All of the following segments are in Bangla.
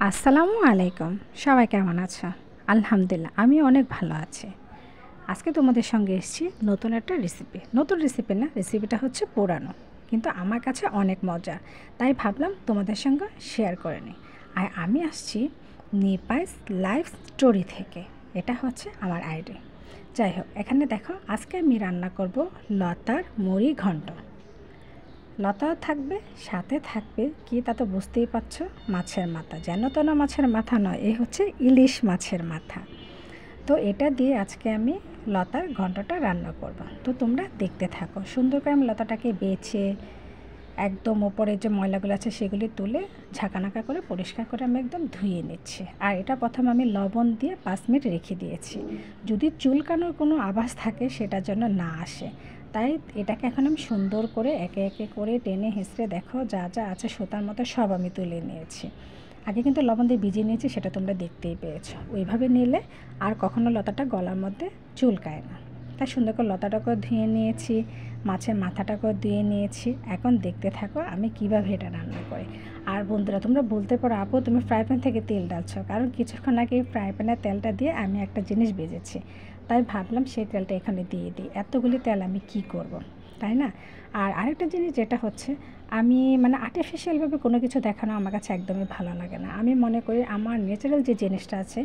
আসসালামু আলাইকুম। সবাই কেমন আছো? আলহামদুলিল্লাহ আমি অনেক ভালো আছি। আজকে তোমাদের সঙ্গে এসেছি নতুন একটা রেসিপি। নতুন রেসিপি না, রেসিপিটা হচ্ছে পুরানো, কিন্তু আমার কাছে অনেক মজা। তাই ভাবলাম তোমাদের সঙ্গে শেয়ার করে নিই। আর আমি আসছি নিপাইস লাইফ স্টোরি থেকে। এটা হচ্ছে আমার আইডি। যাই হোক, এখানে দেখো আজকে আমি রান্না করব লতার মুড়ি ঘন্ট। লতাও থাকবে, সাথে থাকবে কি তা তো বুঝতেই পারছো, মাছের মাথা। যেন তেন মাছের মাথা নয়, এ হচ্ছে ইলিশ মাছের মাথা। তো এটা দিয়ে আজকে আমি লতার ঘন্টটা রান্না করব। তো তোমরা দেখতে থাকো। সুন্দর করে আমি লতাটাকে বেছে একদম ওপরে যে ময়লাগুলো আছে সেগুলি তুলে ঝাঁকানাকা করে পরিষ্কার করে আমি একদম ধুয়ে নিচ্ছি। আর এটা প্রথমে আমি লবণ দিয়ে 5 মিনিট রেখে দিয়েছি, যদি চুলকানোর কোনো আভাস থাকে সেটার জন্য না আসে। তাই এটাকে এখন আমি সুন্দর করে একে একে করে টেনে হেঁচড়ে দেখো যা যা আছে সুতার মতো সব আমি তুলে নিয়েছি। আগে কিন্তু লবণ দিয়ে ভিজিয়ে নিয়েছি, সেটা তোমরা দেখতেই পেয়েছো। ওইভাবে নিলে আর কখনো লতাটা গলার মধ্যে চুলকায় না। তাই সুন্দর করে লতাটাকেও ধুয়ে নিয়েছি, মাছের মাথাটাকেও ধুয়ে নিয়েছি। এখন দেখতে থাকো আমি কীভাবে এটা রান্না করি। আর বন্ধুরা, তোমরা বলতে পারো আপু তুমি ফ্রাই প্যান থেকে তেল ডালছো, কারণ কিছুক্ষণ আগে ফ্রাই প্যানের তেলটা দিয়ে আমি একটা জিনিস ভেজেছি। তাই ভাবলাম সেই তেলটা এখানে দিয়ে দিই, এতগুলি তেল আমি কি করব, তাই না? আর আরেকটা জিনিস যেটা হচ্ছে, আমি আর্টিফিশিয়ালভাবে কোনো কিছু দেখানো আমার কাছে একদমই ভালো লাগে না। আমি মনে করি আমার ন্যাচারাল যে জিনিসটা আছে,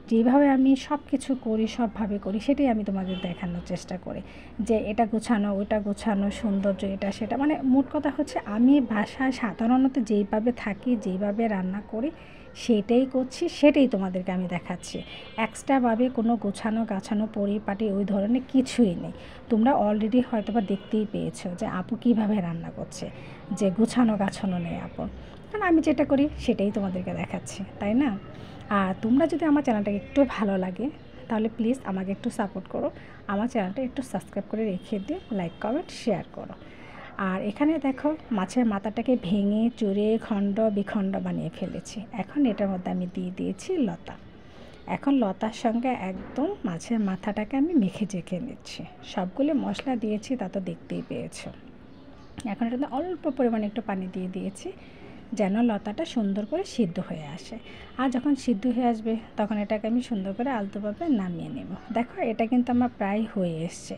যেভাবে আমি সব কিছু করি, সবভাবে করি, সেটাই আমি তোমাদের দেখানোর চেষ্টা করি। যে এটা গোছানো, ওটা গোছানো, সৌন্দর্য এটা সেটা, মোট কথা হচ্ছে আমি বাসায় সাধারণত যেইভাবে থাকি, যেইভাবে রান্না করি সেটাই করছি, সেটাই তোমাদেরকে আমি দেখাচ্ছি। এক্সট্রাভাবে কোনো গোছানো গাছানো পরিপাটি ওই ধরনের কিছুই নেই। তোমরা অলরেডি হয়তো বা দেখতেই পেয়েছো যে আপু কীভাবে রান্না করছে, যে গোছানো গাছানো নেই আপু। কারণ আমি যেটা করি সেটাই তোমাদেরকে দেখাচ্ছি, তাই না? আর তোমরা যদি আমার চ্যানেলটাকে একটু ভালো লাগে তাহলে প্লিজ আমাকে একটু সাপোর্ট করো, আমার চ্যানেলটা একটু সাবস্ক্রাইব করে রেখে দিও, লাইক কমেন্ট শেয়ার করো। আর এখানে দেখো মাছের মাথাটাকে ভেঙে চুরে খণ্ড বিখণ্ড বানিয়ে ফেলেছি। এখন এটার মধ্যে আমি দিয়ে দিয়েছি লতা। এখন লতার সঙ্গে একদম মাছের মাথাটাকে আমি মেখে চেখে নিচ্ছি। সবগুলো মশলা দিয়েছি তা তো দেখতেই পেয়েছো। এখন এটাতে অল্প পরিমাণে একটু পানি দিয়ে দিয়েছি, যেন লতাটা সুন্দর করে সিদ্ধ হয়ে আসে। আর যখন সিদ্ধ হয়ে আসবে তখন এটাকে আমি সুন্দর করে আলতোভাবে নামিয়ে নেব। দেখো এটা কিন্তু আমার প্রায় হয়ে এসছে।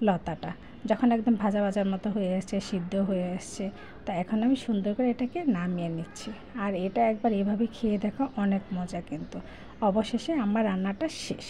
লতাটা যখন একদম ভাজা ভাজার মতো হয়ে এসছে, সিদ্ধ হয়ে এসছে, তো এখন আমি সুন্দর করে এটাকে নামিয়ে নিচ্ছি। আর এটা একবার এভাবে খেয়ে দেখো, অনেক মজা কিন্তু। অবশেষে আমার রান্নাটা শেষ।